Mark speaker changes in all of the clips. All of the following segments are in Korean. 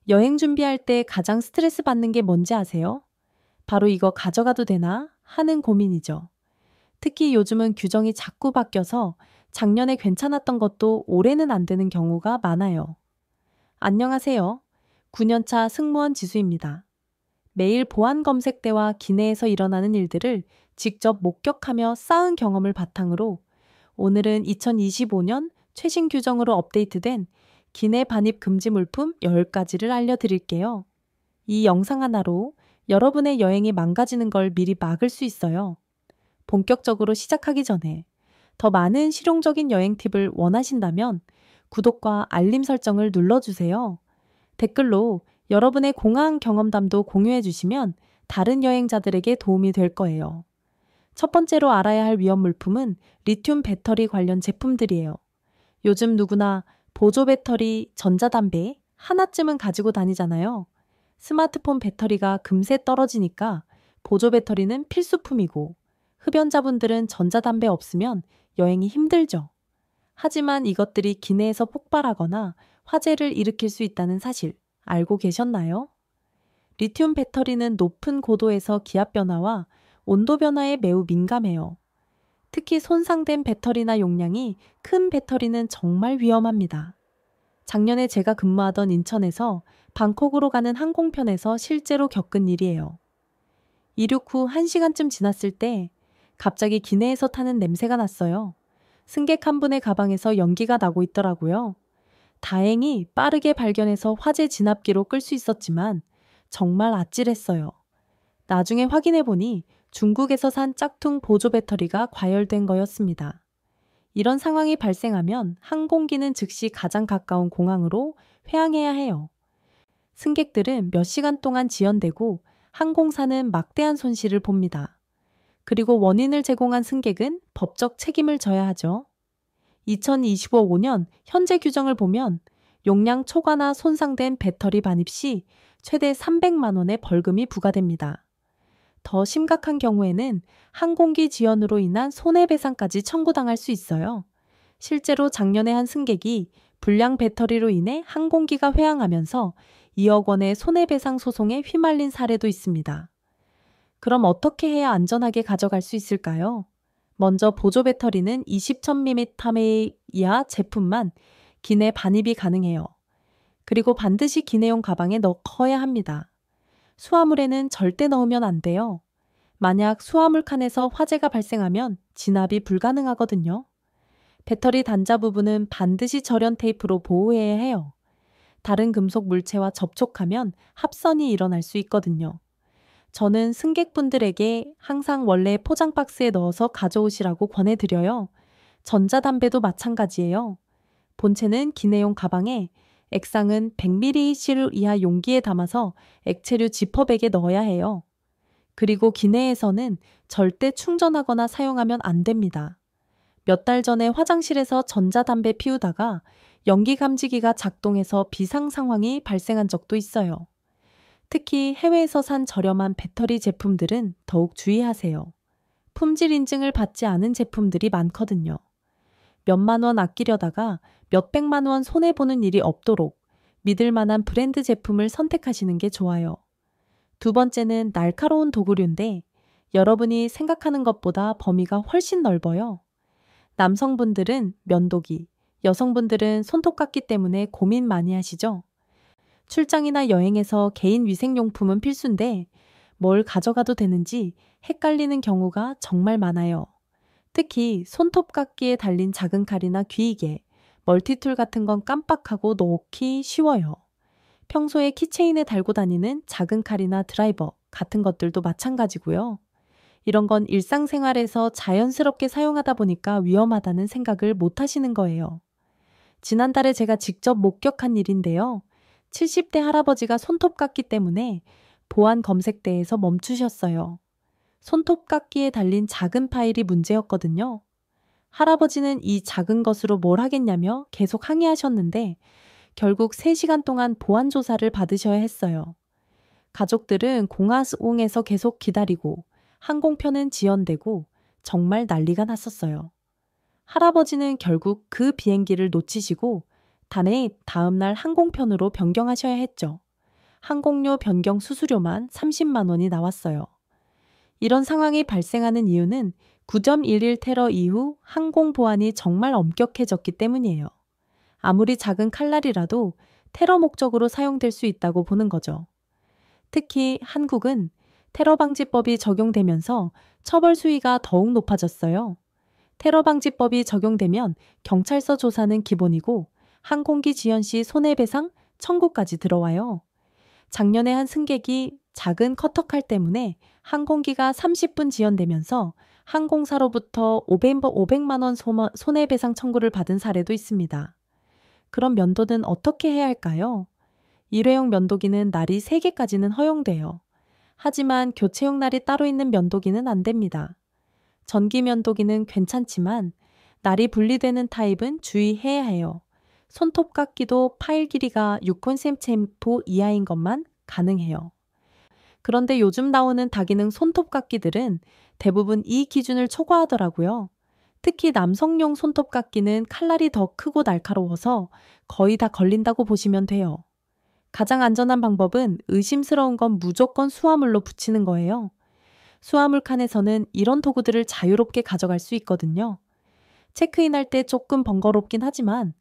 Speaker 1: 여행 준비할 때 가장 스트레스 받는 게 뭔지 아세요? 바로 이거 가져가도 되나? 하는 고민이죠. 특히 요즘은 규정이 자꾸 바뀌어서 작년에 괜찮았던 것도 올해는 안 되는 경우가 많아요. 안녕하세요. 9년차 승무원 지수입니다. 매일 보안 검색대와 기내에서 일어나는 일들을 직접 목격하며 쌓은 경험을 바탕으로 오늘은 2025년 최신 규정으로 업데이트된 기내 반입 금지 물품 10가지를 알려드릴게요. 이 영상 하나로 여러분의 여행이 망가지는 걸 미리 막을 수 있어요. 본격적으로 시작하기 전에 더 많은 실용적인 여행 팁을 원하신다면 구독과 알림 설정을 눌러주세요. 댓글로 여러분의 공항 경험담도 공유해 주시면 다른 여행자들에게 도움이 될 거예요. 첫 번째로 알아야 할 위험 물품은 리튬 배터리 관련 제품들이에요. 요즘 누구나 보조 배터리, 전자담배 하나쯤은 가지고 다니잖아요. 스마트폰 배터리가 금세 떨어지니까 보조 배터리는 필수품이고 흡연자분들은 전자담배 없으면 여행이 힘들죠. 하지만 이것들이 기내에서 폭발하거나 화재를 일으킬 수 있다는 사실 알고 계셨나요? 리튬 배터리는 높은 고도에서 기압 변화와 온도 변화에 매우 민감해요. 특히 손상된 배터리나 용량이 큰 배터리는 정말 위험합니다. 작년에 제가 근무하던 인천에서 방콕으로 가는 항공편에서 실제로 겪은 일이에요. 이륙 후 1시간쯤 지났을 때 갑자기 기내에서 타는 냄새가 났어요. 승객 한 분의 가방에서 연기가 나고 있더라고요. 다행히 빠르게 발견해서 화재 진압기로 끌 수 있었지만 정말 아찔했어요. 나중에 확인해 보니 중국에서 산 짝퉁 보조 배터리가 과열된 거였습니다. 이런 상황이 발생하면 항공기는 즉시 가장 가까운 공항으로 회항해야 해요. 승객들은 몇 시간 동안 지연되고 항공사는 막대한 손실을 봅니다. 그리고 원인을 제공한 승객은 법적 책임을 져야 하죠. 2025년 현재 규정을 보면 용량 초과나 손상된 배터리 반입 시 최대 300만 원의 벌금이 부과됩니다. 더 심각한 경우에는 항공기 지연으로 인한 손해배상까지 청구당할 수 있어요. 실제로 작년에 한 승객이 불량 배터리로 인해 항공기가 회항하면서 2억 원의 손해배상 소송에 휘말린 사례도 있습니다. 그럼 어떻게 해야 안전하게 가져갈 수 있을까요? 먼저 보조 배터리는 20,000mAh 이하 제품만 기내 반입이 가능해요. 그리고 반드시 기내용 가방에 넣어야 합니다. 수화물에는 절대 넣으면 안 돼요. 만약 수화물 칸에서 화재가 발생하면 진압이 불가능하거든요. 배터리 단자 부분은 반드시 절연 테이프로 보호해야 해요. 다른 금속 물체와 접촉하면 합선이 일어날 수 있거든요. 저는 승객분들에게 항상 원래 포장 박스에 넣어서 가져오시라고 권해드려요. 전자담배도 마찬가지예요. 본체는 기내용 가방에, 액상은 100ml 이하 용기에 담아서 액체류 지퍼백에 넣어야 해요. 그리고 기내에서는 절대 충전하거나 사용하면 안 됩니다. 몇 달 전에 화장실에서 전자담배 피우다가 연기 감지기가 작동해서 비상 상황이 발생한 적도 있어요. 특히 해외에서 산 저렴한 배터리 제품들은 더욱 주의하세요. 품질 인증을 받지 않은 제품들이 많거든요. 몇만 원 아끼려다가 몇백만 원 손해보는 일이 없도록 믿을 만한 브랜드 제품을 선택하시는 게 좋아요. 두 번째는 날카로운 도구류인데 여러분이 생각하는 것보다 범위가 훨씬 넓어요. 남성분들은 면도기, 여성분들은 손톱깎이 때문에 고민 많이 하시죠? 출장이나 여행에서 개인 위생용품은 필수인데 뭘 가져가도 되는지 헷갈리는 경우가 정말 많아요. 특히 손톱깎이에 달린 작은 칼이나 귀이개, 멀티툴 같은 건 깜빡하고 놓기 쉬워요. 평소에 키체인에 달고 다니는 작은 칼이나 드라이버 같은 것들도 마찬가지고요. 이런 건 일상생활에서 자연스럽게 사용하다 보니까 위험하다는 생각을 못 하시는 거예요. 지난달에 제가 직접 목격한 일인데요. 70대 할아버지가 손톱깎이 때문에 보안 검색대에서 멈추셨어요. 손톱깎이에 달린 작은 파일이 문제였거든요. 할아버지는 이 작은 것으로 뭘 하겠냐며 계속 항의하셨는데 결국 3시간 동안 보안 조사를 받으셔야 했어요. 가족들은 공항에서 계속 기다리고 항공편은 지연되고 정말 난리가 났었어요. 할아버지는 결국 그 비행기를 놓치시고 다음날 항공편으로 변경하셔야 했죠. 항공료 변경 수수료만 30만 원이 나왔어요. 이런 상황이 발생하는 이유는 9.11 테러 이후 항공 보안이 정말 엄격해졌기 때문이에요. 아무리 작은 칼날이라도 테러 목적으로 사용될 수 있다고 보는 거죠. 특히 한국은 테러 방지법이 적용되면서 처벌 수위가 더욱 높아졌어요. 테러 방지법이 적용되면 경찰서 조사는 기본이고 항공기 지연 시 손해배상 청구까지 들어와요. 작년에 한 승객이 작은 커터칼 때문에 항공기가 30분 지연되면서 항공사로부터 500만 원 손해배상 청구를 받은 사례도 있습니다. 그럼 면도는 어떻게 해야 할까요? 일회용 면도기는 날이 3개까지는 허용돼요. 하지만 교체용 날이 따로 있는 면도기는 안 됩니다. 전기 면도기는 괜찮지만 날이 분리되는 타입은 주의해야 해요. 손톱깎이도 파일 길이가 6cm 이하인 것만 가능해요. 그런데 요즘 나오는 다기능 손톱깎이들은 대부분 이 기준을 초과하더라고요. 특히 남성용 손톱깎이는 칼날이 더 크고 날카로워서 거의 다 걸린다고 보시면 돼요. 가장 안전한 방법은 의심스러운 건 무조건 수화물로 붙이는 거예요. 수화물 칸에서는 이런 도구들을 자유롭게 가져갈 수 있거든요. 체크인할 때 조금 번거롭긴 하지만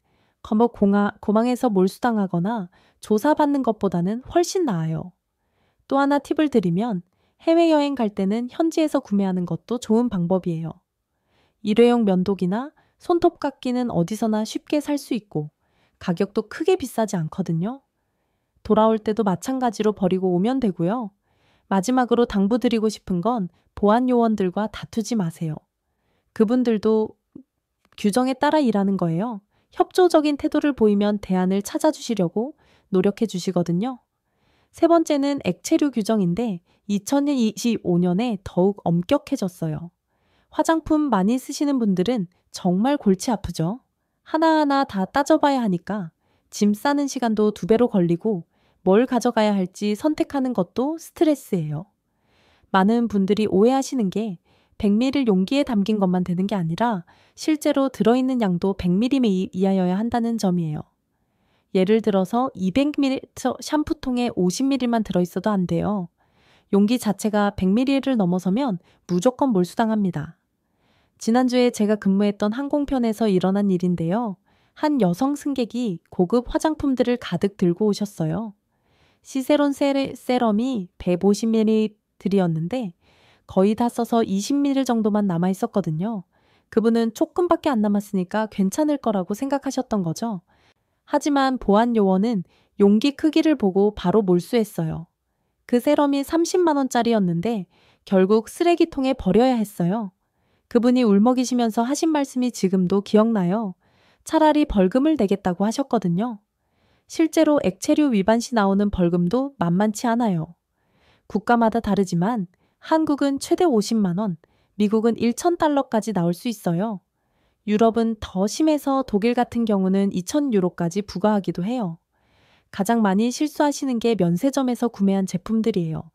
Speaker 1: 공항에서 몰수당하거나 조사받는 것보다는 훨씬 나아요. 또 하나 팁을 드리면 해외여행 갈 때는 현지에서 구매하는 것도 좋은 방법이에요. 일회용 면도기나 손톱깎이는 어디서나 쉽게 살 수 있고 가격도 크게 비싸지 않거든요. 돌아올 때도 마찬가지로 버리고 오면 되고요. 마지막으로 당부드리고 싶은 건 보안 요원들과 다투지 마세요. 그분들도 규정에 따라 일하는 거예요. 협조적인 태도를 보이면 대안을 찾아주시려고 노력해 주시거든요. 세 번째는 액체류 규정인데 2025년에 더욱 엄격해졌어요. 화장품 많이 쓰시는 분들은 정말 골치 아프죠. 하나하나 다 따져봐야 하니까 짐 싸는 시간도 2배로 걸리고 뭘 가져가야 할지 선택하는 것도 스트레스예요. 많은 분들이 오해하시는 게 100ml 용기에 담긴 것만 되는 게 아니라 실제로 들어있는 양도 100ml 이하여야 한다는 점이에요. 예를 들어서 200ml 샴푸통에 50ml만 들어있어도 안 돼요. 용기 자체가 100ml를 넘어서면 무조건 몰수당합니다. 지난주에 제가 근무했던 항공편에서 일어난 일인데요. 한 여성 승객이 고급 화장품들을 가득 들고 오셨어요. 시세론 세럼이 150ml들이었는데 거의 다 써서 20ml 정도만 남아 있었거든요. 그분은 조금밖에 안 남았으니까 괜찮을 거라고 생각하셨던 거죠. 하지만 보안 요원은 용기 크기를 보고 바로 몰수했어요. 그 세럼이 30만 원짜리였는데 결국 쓰레기통에 버려야 했어요. 그분이 울먹이시면서 하신 말씀이 지금도 기억나요. 차라리 벌금을 내겠다고 하셨거든요. 실제로 액체류 위반 시 나오는 벌금도 만만치 않아요. 국가마다 다르지만 한국은 최대 50만 원, 미국은 1,000달러까지 나올 수 있어요. 유럽은 더 심해서 독일 같은 경우는 2,000유로까지 부과하기도 해요. 가장 많이 실수하시는 게 면세점에서 구매한 제품들이에요.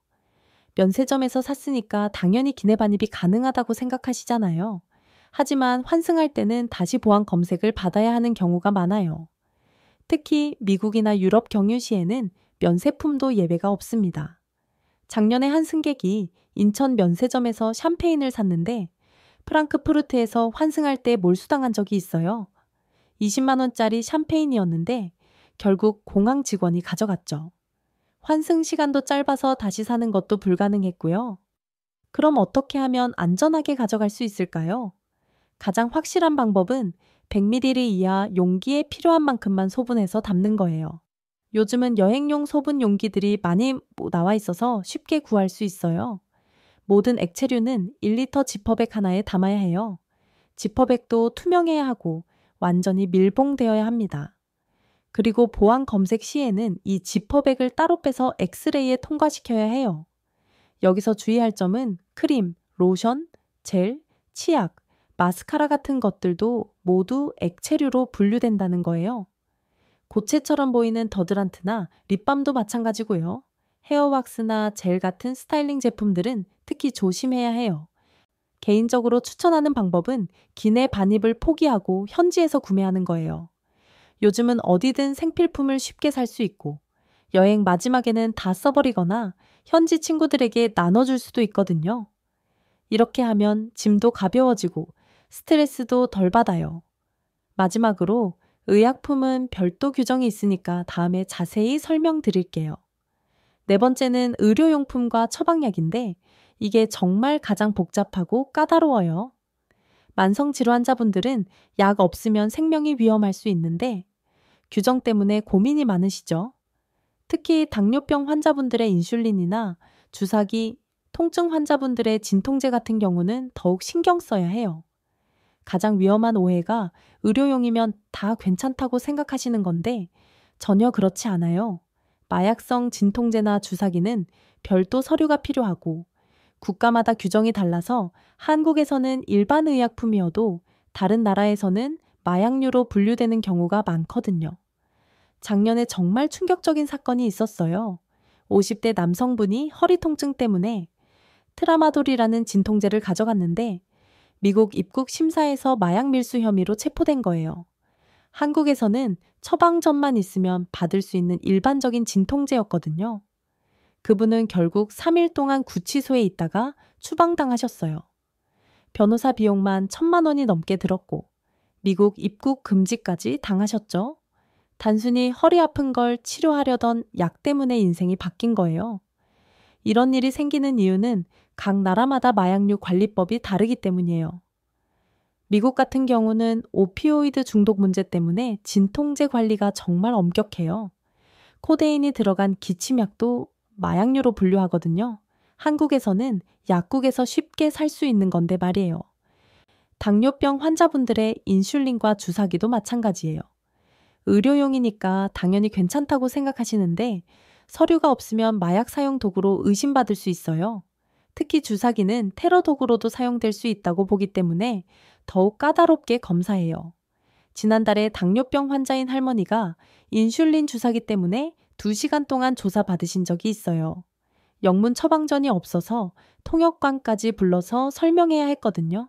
Speaker 1: 면세점에서 샀으니까 당연히 기내 반입이 가능하다고 생각하시잖아요. 하지만 환승할 때는 다시 보안 검색을 받아야 하는 경우가 많아요. 특히 미국이나 유럽 경유 시에는 면세품도 예외가 없습니다. 작년에 한 승객이 인천 면세점에서 샴페인을 샀는데 프랑크푸르트에서 환승할 때 몰수당한 적이 있어요. 20만 원짜리 샴페인이었는데 결국 공항 직원이 가져갔죠. 환승 시간도 짧아서 다시 사는 것도 불가능했고요. 그럼 어떻게 하면 안전하게 가져갈 수 있을까요? 가장 확실한 방법은 100ml 이하 용기에 필요한 만큼만 소분해서 담는 거예요. 요즘은 여행용 소분 용기들이 많이 나와 있어서 쉽게 구할 수 있어요. 모든 액체류는 1리터 지퍼백 하나에 담아야 해요. 지퍼백도 투명해야 하고 완전히 밀봉되어야 합니다. 그리고 보안 검색 시에는 이 지퍼백을 따로 빼서 엑스레이에 통과시켜야 해요. 여기서 주의할 점은 크림, 로션, 젤, 치약, 마스카라 같은 것들도 모두 액체류로 분류된다는 거예요. 고체처럼 보이는 더드란트나 립밤도 마찬가지고요. 헤어왁스나 젤 같은 스타일링 제품들은 특히 조심해야 해요. 개인적으로 추천하는 방법은 기내 반입을 포기하고 현지에서 구매하는 거예요. 요즘은 어디든 생필품을 쉽게 살 수 있고 여행 마지막에는 다 써버리거나 현지 친구들에게 나눠줄 수도 있거든요. 이렇게 하면 짐도 가벼워지고 스트레스도 덜 받아요. 마지막으로 의약품은 별도 규정이 있으니까 다음에 자세히 설명드릴게요. 네 번째는 의료용품과 처방약인데 이게 정말 가장 복잡하고 까다로워요. 만성질환 환자분들은 약 없으면 생명이 위험할 수 있는데 규정 때문에 고민이 많으시죠? 특히 당뇨병 환자분들의 인슐린이나 주사기, 통증 환자분들의 진통제 같은 경우는 더욱 신경 써야 해요. 가장 위험한 오해가 의료용이면 다 괜찮다고 생각하시는 건데 전혀 그렇지 않아요. 마약성 진통제나 주사기는 별도 서류가 필요하고 국가마다 규정이 달라서 한국에서는 일반 의약품이어도 다른 나라에서는 마약류로 분류되는 경우가 많거든요. 작년에 정말 충격적인 사건이 있었어요. 50대 남성분이 허리 통증 때문에 트라마돌이라는 진통제를 가져갔는데 미국 입국 심사에서 마약 밀수 혐의로 체포된 거예요. 한국에서는 처방전만 있으면 받을 수 있는 일반적인 진통제였거든요. 그분은 결국 3일 동안 구치소에 있다가 추방당하셨어요. 변호사 비용만 1,000만 원이 넘게 들었고 미국 입국 금지까지 당하셨죠. 단순히 허리 아픈 걸 치료하려던 약 때문에 인생이 바뀐 거예요. 이런 일이 생기는 이유는 각 나라마다 마약류 관리법이 다르기 때문이에요. 미국 같은 경우는 오피오이드 중독 문제 때문에 진통제 관리가 정말 엄격해요. 코데인이 들어간 기침약도 마약류로 분류하거든요. 한국에서는 약국에서 쉽게 살 수 있는 건데 말이에요. 당뇨병 환자분들의 인슐린과 주사기도 마찬가지예요. 의료용이니까 당연히 괜찮다고 생각하시는데 서류가 없으면 마약 사용 도구로 의심받을 수 있어요. 특히 주사기는 테러 도구로도 사용될 수 있다고 보기 때문에 더욱 까다롭게 검사해요. 지난달에 당뇨병 환자인 할머니가 인슐린 주사기 때문에 2시간 동안 조사받으신 적이 있어요. 영문 처방전이 없어서 통역관까지 불러서 설명해야 했거든요.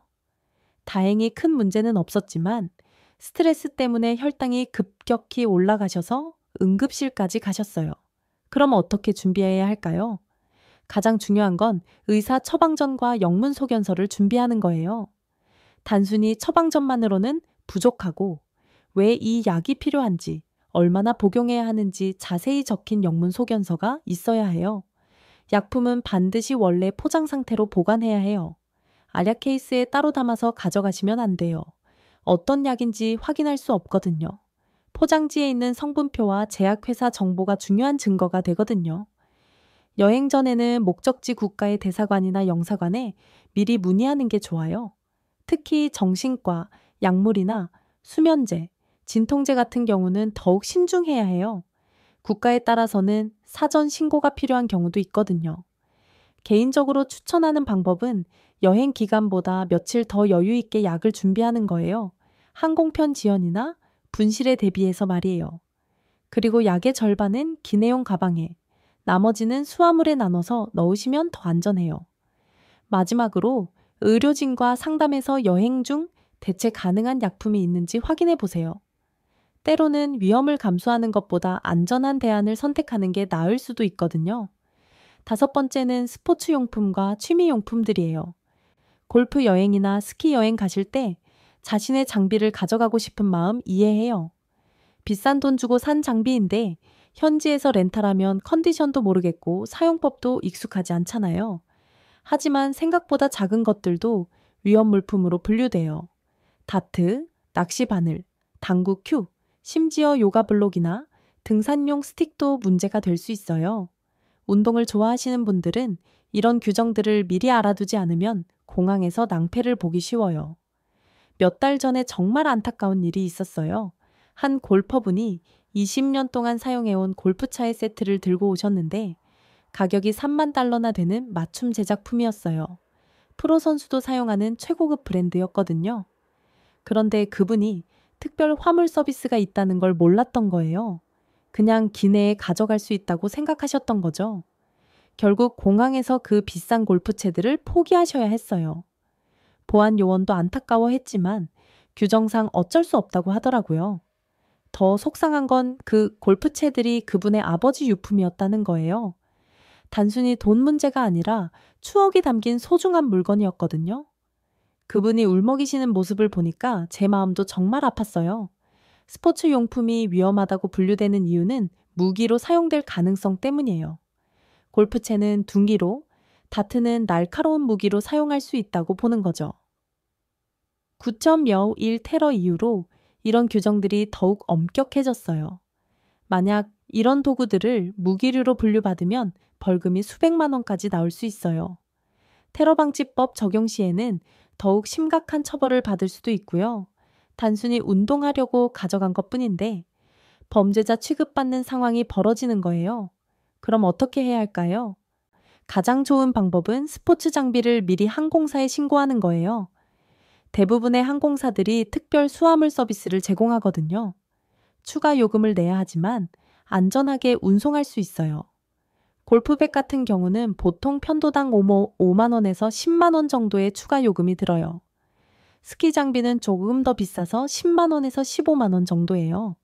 Speaker 1: 다행히 큰 문제는 없었지만 스트레스 때문에 혈당이 급격히 올라가셔서 응급실까지 가셨어요. 그럼 어떻게 준비해야 할까요? 가장 중요한 건 의사 처방전과 영문 소견서를 준비하는 거예요. 단순히 처방전만으로는 부족하고 왜 이 약이 필요한지, 얼마나 복용해야 하는지 자세히 적힌 영문 소견서가 있어야 해요. 약품은 반드시 원래 포장 상태로 보관해야 해요. 알약 케이스에 따로 담아서 가져가시면 안 돼요. 어떤 약인지 확인할 수 없거든요. 포장지에 있는 성분표와 제약회사 정보가 중요한 증거가 되거든요. 여행 전에는 목적지 국가의 대사관이나 영사관에 미리 문의하는 게 좋아요. 특히 정신과, 약물이나 수면제, 진통제 같은 경우는 더욱 신중해야 해요. 국가에 따라서는 사전 신고가 필요한 경우도 있거든요. 개인적으로 추천하는 방법은 여행 기간보다 며칠 더 여유 있게 약을 준비하는 거예요. 항공편 지연이나 분실에 대비해서 말이에요. 그리고 약의 절반은 기내용 가방에, 나머지는 수화물에 나눠서 넣으시면 더 안전해요. 마지막으로 의료진과 상담해서 여행 중 대체 가능한 약품이 있는지 확인해 보세요. 때로는 위험을 감수하는 것보다 안전한 대안을 선택하는 게 나을 수도 있거든요. 5번째는 스포츠용품과 취미용품들이에요. 골프 여행이나 스키 여행 가실 때 자신의 장비를 가져가고 싶은 마음 이해해요. 비싼 돈 주고 산 장비인데 현지에서 렌탈하면 컨디션도 모르겠고 사용법도 익숙하지 않잖아요. 하지만 생각보다 작은 것들도 위험 물품으로 분류돼요. 다트, 낚시 바늘, 당구 큐, 심지어 요가 블록이나 등산용 스틱도 문제가 될 수 있어요. 운동을 좋아하시는 분들은 이런 규정들을 미리 알아두지 않으면 공항에서 낭패를 보기 쉬워요. 몇 달 전에 정말 안타까운 일이 있었어요. 한 골퍼분이 20년 동안 사용해온 골프차의 세트를 들고 오셨는데 가격이 3만 달러나 되는 맞춤 제작품이었어요. 프로 선수도 사용하는 최고급 브랜드였거든요. 그런데 그분이 특별 화물 서비스가 있다는 걸 몰랐던 거예요. 그냥 기내에 가져갈 수 있다고 생각하셨던 거죠. 결국 공항에서 그 비싼 골프채들을 포기하셔야 했어요. 보안 요원도 안타까워했지만 규정상 어쩔 수 없다고 하더라고요. 더 속상한 건 그 골프채들이 그분의 아버지 유품이었다는 거예요. 단순히 돈 문제가 아니라 추억이 담긴 소중한 물건이었거든요. 그분이 울먹이시는 모습을 보니까 제 마음도 정말 아팠어요. 스포츠 용품이 위험하다고 분류되는 이유는 무기로 사용될 가능성 때문이에요. 골프채는 둔기로, 다트는 날카로운 무기로 사용할 수 있다고 보는 거죠. 9.1 테러 이후로 이런 규정들이 더욱 엄격해졌어요. 만약 이런 도구들을 무기류로 분류받으면 벌금이 수백만 원까지 나올 수 있어요. 테러방지법 적용 시에는 더욱 심각한 처벌을 받을 수도 있고요. 단순히 운동하려고 가져간 것뿐인데 범죄자 취급받는 상황이 벌어지는 거예요. 그럼 어떻게 해야 할까요? 가장 좋은 방법은 스포츠 장비를 미리 항공사에 신고하는 거예요. 대부분의 항공사들이 특별 수화물 서비스를 제공하거든요. 추가 요금을 내야 하지만 안전하게 운송할 수 있어요. 골프백 같은 경우는 보통 편도당 5만 원에서 10만 원 정도의 추가 요금이 들어요. 스키 장비는 조금 더 비싸서 10만 원에서 15만 원 정도예요.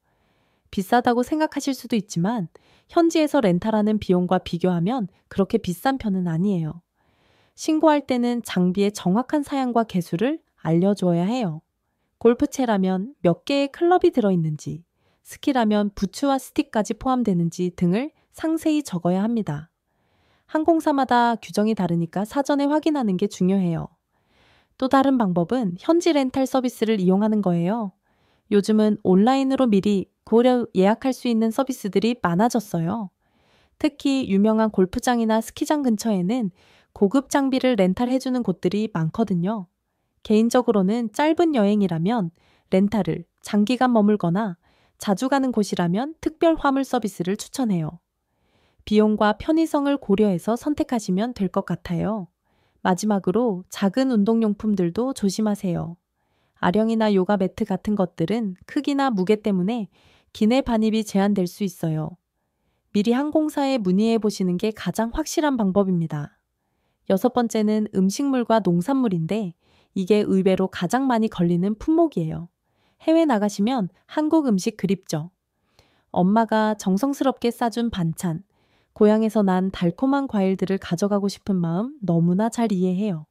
Speaker 1: 비싸다고 생각하실 수도 있지만 현지에서 렌탈하는 비용과 비교하면 그렇게 비싼 편은 아니에요. 신고할 때는 장비의 정확한 사양과 개수를 알려줘야 해요. 골프채라면 몇 개의 클럽이 들어있는지, 스키라면 부츠와 스틱까지 포함되는지 등을 상세히 적어야 합니다. 항공사마다 규정이 다르니까 사전에 확인하는 게 중요해요. 또 다른 방법은 현지 렌탈 서비스를 이용하는 거예요. 요즘은 온라인으로 미리 고려 예약할 수 있는 서비스들이 많아졌어요. 특히 유명한 골프장이나 스키장 근처에는 고급 장비를 렌탈해주는 곳들이 많거든요. 개인적으로는 짧은 여행이라면 렌탈을 장기간 머물거나 자주 가는 곳이라면 특별 화물 서비스를 추천해요. 비용과 편의성을 고려해서 선택하시면 될 것 같아요. 마지막으로 작은 운동용품들도 조심하세요. 아령이나 요가 매트 같은 것들은 크기나 무게 때문에 기내 반입이 제한될 수 있어요. 미리 항공사에 문의해 보시는 게 가장 확실한 방법입니다. 6번째는 음식물과 농산물인데 이게 의외로 가장 많이 걸리는 품목이에요. 해외 나가시면 한국 음식 그립죠. 엄마가 정성스럽게 싸준 반찬, 고향에서 난 달콤한 과일들을 가져가고 싶은 마음 너무나 잘 이해해요.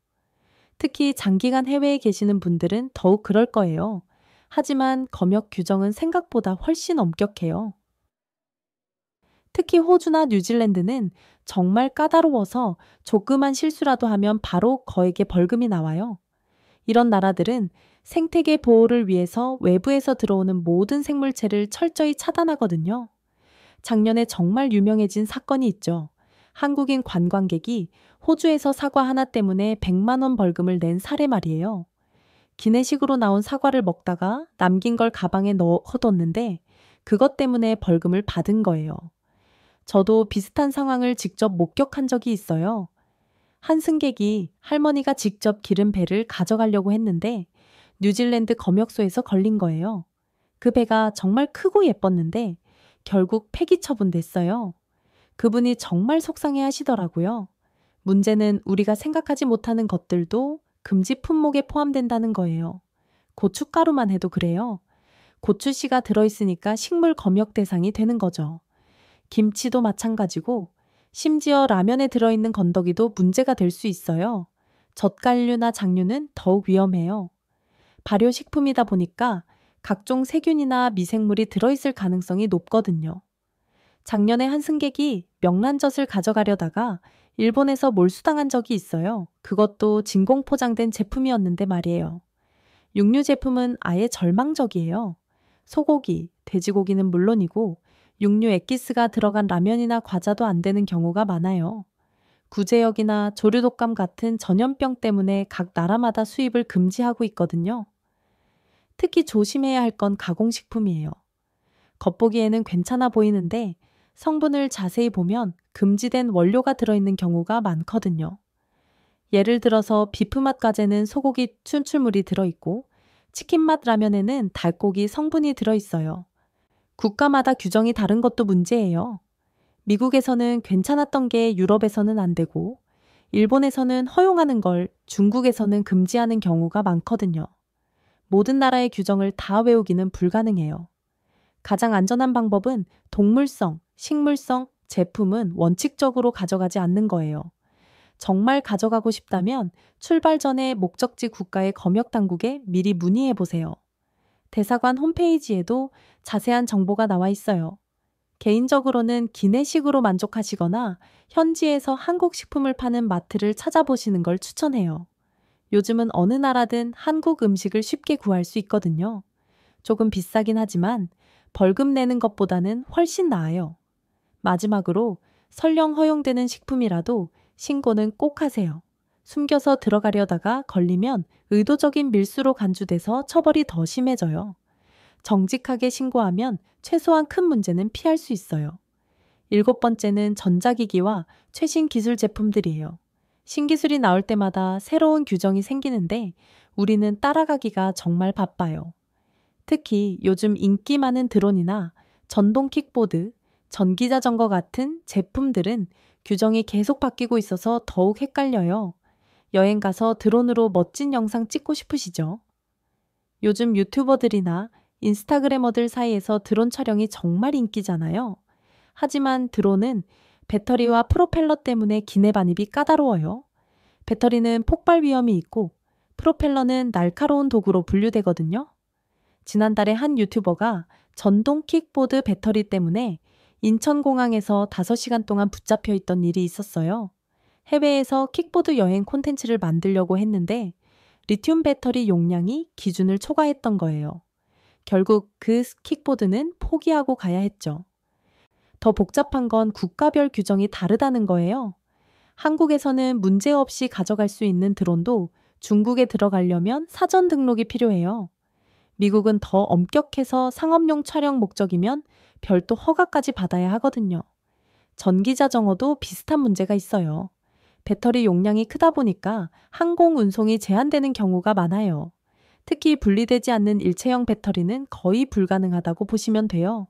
Speaker 1: 특히 장기간 해외에 계시는 분들은 더욱 그럴 거예요. 하지만 검역 규정은 생각보다 훨씬 엄격해요. 특히 호주나 뉴질랜드는 정말 까다로워서 조그만 실수라도 하면 바로 거액의 벌금이 나와요. 이런 나라들은 생태계 보호를 위해서 외부에서 들어오는 모든 생물체를 철저히 차단하거든요. 작년에 정말 유명해진 사건이 있죠. 한국인 관광객이 호주에서 사과 하나 때문에 100만 원 벌금을 낸 사례 말이에요. 기내식으로 나온 사과를 먹다가 남긴 걸 가방에 넣어뒀는데 그것 때문에 벌금을 받은 거예요. 저도 비슷한 상황을 직접 목격한 적이 있어요. 한 승객이 할머니가 직접 기른 배를 가져가려고 했는데 뉴질랜드 검역소에서 걸린 거예요. 그 배가 정말 크고 예뻤는데 결국 폐기 처분됐어요. 그분이 정말 속상해 하시더라고요. 문제는 우리가 생각하지 못하는 것들도 금지 품목에 포함된다는 거예요. 고춧가루만 해도 그래요. 고추씨가 들어있으니까 식물 검역 대상이 되는 거죠. 김치도 마찬가지고 심지어 라면에 들어있는 건더기도 문제가 될 수 있어요. 젓갈류나 장류는 더욱 위험해요. 발효식품이다 보니까 각종 세균이나 미생물이 들어있을 가능성이 높거든요. 작년에 한 승객이 명란젓을 가져가려다가 일본에서 몰수당한 적이 있어요. 그것도 진공 포장된 제품이었는데 말이에요. 육류 제품은 아예 절망적이에요. 소고기, 돼지고기는 물론이고 육류 엑기스가 들어간 라면이나 과자도 안 되는 경우가 많아요. 구제역이나 조류독감 같은 전염병 때문에 각 나라마다 수입을 금지하고 있거든요. 특히 조심해야 할 건 가공식품이에요. 겉보기에는 괜찮아 보이는데 성분을 자세히 보면 금지된 원료가 들어있는 경우가 많거든요. 예를 들어서 비프맛 과제는 소고기 추출물이 들어있고 치킨맛 라면에는 닭고기 성분이 들어있어요. 국가마다 규정이 다른 것도 문제예요. 미국에서는 괜찮았던 게 유럽에서는 안 되고 일본에서는 허용하는 걸 중국에서는 금지하는 경우가 많거든요. 모든 나라의 규정을 다 외우기는 불가능해요. 가장 안전한 방법은 동물성, 식물성 제품은 원칙적으로 가져가지 않는 거예요. 정말 가져가고 싶다면 출발 전에 목적지 국가의 검역 당국에 미리 문의해 보세요. 대사관 홈페이지에도 자세한 정보가 나와 있어요. 개인적으로는 기내식으로 만족하시거나 현지에서 한국 식품을 파는 마트를 찾아보시는 걸 추천해요. 요즘은 어느 나라든 한국 음식을 쉽게 구할 수 있거든요. 조금 비싸긴 하지만 벌금 내는 것보다는 훨씬 나아요. 마지막으로 설령 허용되는 식품이라도 신고는 꼭 하세요. 숨겨서 들어가려다가 걸리면 의도적인 밀수로 간주돼서 처벌이 더 심해져요. 정직하게 신고하면 최소한 큰 문제는 피할 수 있어요. 7번째는 전자기기와 최신 기술 제품들이에요. 신기술이 나올 때마다 새로운 규정이 생기는데 우리는 따라가기가 정말 바빠요. 특히 요즘 인기 많은 드론이나 전동 킥보드, 전기자전거 같은 제품들은 규정이 계속 바뀌고 있어서 더욱 헷갈려요. 여행 가서 드론으로 멋진 영상 찍고 싶으시죠? 요즘 유튜버들이나 인스타그래머들 사이에서 드론 촬영이 정말 인기잖아요. 하지만 드론은 배터리와 프로펠러 때문에 기내 반입이 까다로워요. 배터리는 폭발 위험이 있고 프로펠러는 날카로운 도구로 분류되거든요. 지난달에 한 유튜버가 전동 킥보드 배터리 때문에 인천공항에서 5시간 동안 붙잡혀 있던 일이 있었어요. 해외에서 킥보드 여행 콘텐츠를 만들려고 했는데 리튬 배터리 용량이 기준을 초과했던 거예요. 결국 그 킥보드는 포기하고 가야 했죠. 더 복잡한 건 국가별 규정이 다르다는 거예요. 한국에서는 문제없이 가져갈 수 있는 드론도 중국에 들어가려면 사전 등록이 필요해요. 미국은 더 엄격해서 상업용 촬영 목적이면 별도 허가까지 받아야 하거든요. 전기자전거도 비슷한 문제가 있어요. 배터리 용량이 크다 보니까 항공 운송이 제한되는 경우가 많아요. 특히 분리되지 않는 일체형 배터리는 거의 불가능하다고 보시면 돼요.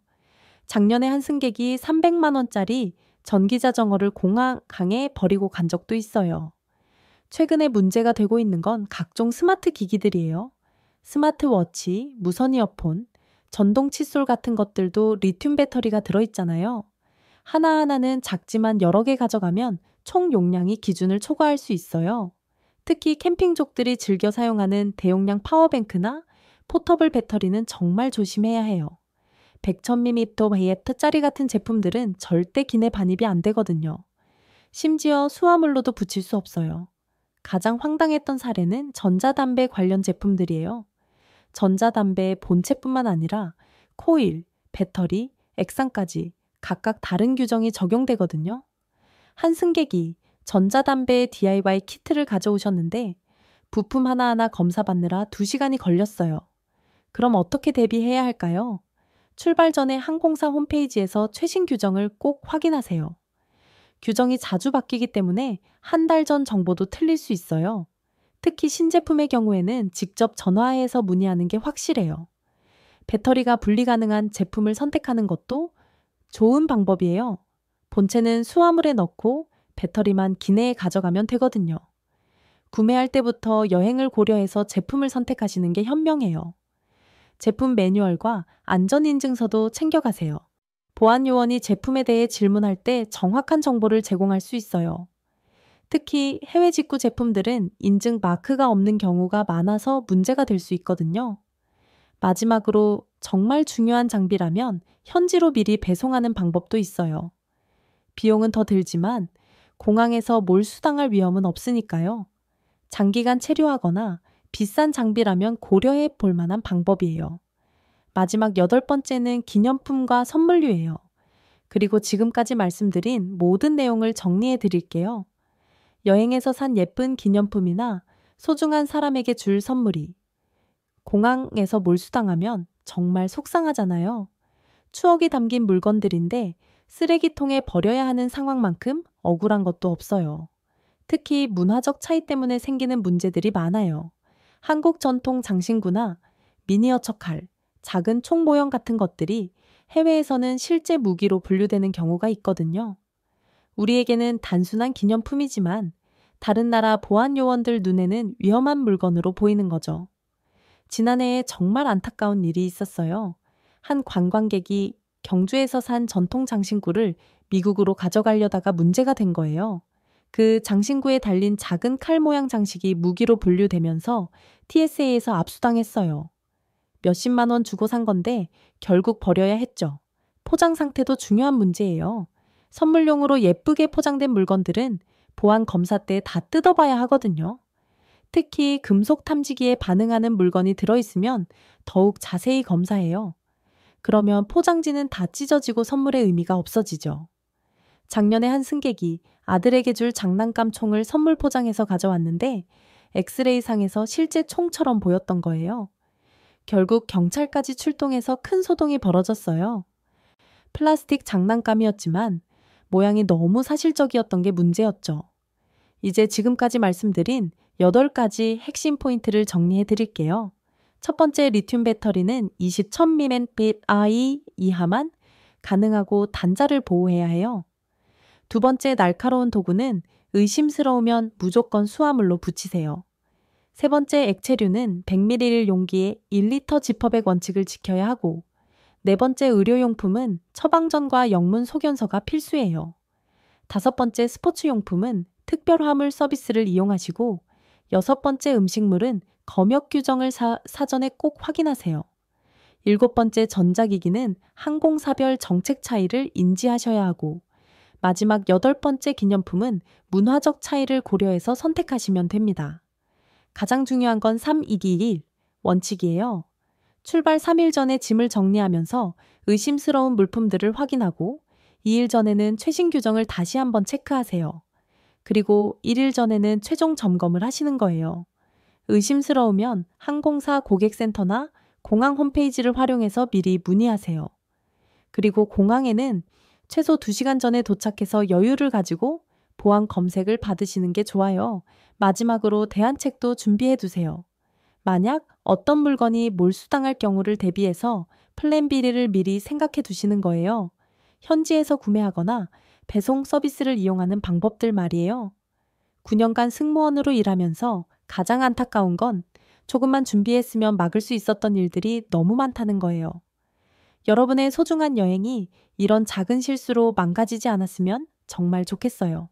Speaker 1: 작년에 한 승객이 300만 원짜리 전기자전거를 공항에 버리고 간 적도 있어요. 최근에 문제가 되고 있는 건 각종 스마트 기기들이에요. 스마트워치, 무선 이어폰, 전동 칫솔 같은 것들도 리튬 배터리가 들어있잖아요. 하나하나는 작지만 여러 개 가져가면 총 용량이 기준을 초과할 수 있어요. 특히 캠핑족들이 즐겨 사용하는 대용량 파워뱅크나 포터블 배터리는 정말 조심해야 해요. 100,000mAh 배터리 같은 제품들은 절대 기내 반입이 안 되거든요. 심지어 수화물로도 붙일 수 없어요. 가장 황당했던 사례는 전자담배 관련 제품들이에요. 전자담배의 본체뿐만 아니라 코일, 배터리, 액상까지 각각 다른 규정이 적용되거든요. 한 승객이 전자담배 DIY 키트를 가져오셨는데 부품 하나하나 검사받느라 2시간이 걸렸어요. 그럼 어떻게 대비해야 할까요? 출발 전에 항공사 홈페이지에서 최신 규정을 꼭 확인하세요. 규정이 자주 바뀌기 때문에 한 달 전 정보도 틀릴 수 있어요. 특히 신제품의 경우에는 직접 전화해서 문의하는 게 확실해요. 배터리가 분리 가능한 제품을 선택하는 것도 좋은 방법이에요. 본체는 수화물에 넣고 배터리만 기내에 가져가면 되거든요. 구매할 때부터 여행을 고려해서 제품을 선택하시는 게 현명해요. 제품 매뉴얼과 안전인증서도 챙겨가세요. 보안 요원이 제품에 대해 질문할 때 정확한 정보를 제공할 수 있어요. 특히 해외 직구 제품들은 인증 마크가 없는 경우가 많아서 문제가 될 수 있거든요. 마지막으로 정말 중요한 장비라면 현지로 미리 배송하는 방법도 있어요. 비용은 더 들지만 공항에서 몰수당할 위험은 없으니까요. 장기간 체류하거나 비싼 장비라면 고려해 볼 만한 방법이에요. 마지막 8번째는 기념품과 선물류예요. 그리고 지금까지 말씀드린 모든 내용을 정리해 드릴게요. 여행에서 산 예쁜 기념품이나 소중한 사람에게 줄 선물이 공항에서 몰수당하면 정말 속상하잖아요. 추억이 담긴 물건들인데 쓰레기통에 버려야 하는 상황만큼 억울한 것도 없어요. 특히 문화적 차이 때문에 생기는 문제들이 많아요. 한국 전통 장신구나 미니어처 칼, 작은 총 모형 같은 것들이 해외에서는 실제 무기로 분류되는 경우가 있거든요. 우리에게는 단순한 기념품이지만 다른 나라 보안 요원들 눈에는 위험한 물건으로 보이는 거죠. 지난해에 정말 안타까운 일이 있었어요. 한 관광객이 경주에서 산 전통 장신구를 미국으로 가져가려다가 문제가 된 거예요. 그 장신구에 달린 작은 칼 모양 장식이 무기로 분류되면서 TSA에서 압수당했어요. 몇십만 원 주고 산 건데 결국 버려야 했죠. 포장 상태도 중요한 문제예요. 선물용으로 예쁘게 포장된 물건들은 보안 검사 때 다 뜯어봐야 하거든요. 특히 금속 탐지기에 반응하는 물건이 들어있으면 더욱 자세히 검사해요. 그러면 포장지는 다 찢어지고 선물의 의미가 없어지죠. 작년에 한 승객이 아들에게 줄 장난감 총을 선물 포장해서 가져왔는데 엑스레이 상에서 실제 총처럼 보였던 거예요. 결국 경찰까지 출동해서 큰 소동이 벌어졌어요. 플라스틱 장난감이었지만 모양이 너무 사실적이었던 게 문제였죠. 이제 지금까지 말씀드린 8가지 핵심 포인트를 정리해 드릴게요. 첫 번째, 리튬 배터리는 20,000mAh 이하만 가능하고 단자를 보호해야 해요. 두 번째, 날카로운 도구는 의심스러우면 무조건 수화물로 붙이세요. 세 번째, 액체류는 100ml 용기에 1리터 지퍼백 원칙을 지켜야 하고, 네 번째, 의료용품은 처방전과 영문 소견서가 필수예요. 다섯 번째, 스포츠용품은 특별 화물 서비스를 이용하시고, 여섯 번째, 음식물은 검역 규정을 사전에 꼭 확인하세요. 일곱 번째, 전자기기는 항공사별 정책 차이를 인지하셔야 하고, 마지막 여덟 번째 기념품은 문화적 차이를 고려해서 선택하시면 됩니다. 가장 중요한 건 3-2-1 원칙이에요. 출발 3일 전에 짐을 정리하면서 의심스러운 물품들을 확인하고 2일 전에는 최신 규정을 다시 한번 체크하세요. 그리고 1일 전에는 최종 점검을 하시는 거예요. 의심스러우면 항공사 고객센터나 공항 홈페이지를 활용해서 미리 문의하세요. 그리고 공항에는 최소 2시간 전에 도착해서 여유를 가지고 보안 검색을 받으시는 게 좋아요. 마지막으로 대안책도 준비해 두세요. 만약 어떤 물건이 몰수당할 경우를 대비해서 플랜 B를 미리 생각해 두시는 거예요. 현지에서 구매하거나 배송 서비스를 이용하는 방법들 말이에요. 9년간 승무원으로 일하면서 가장 안타까운 건 조금만 준비했으면 막을 수 있었던 일들이 너무 많다는 거예요. 여러분의 소중한 여행이 이런 작은 실수로 망가지지 않았으면 정말 좋겠어요.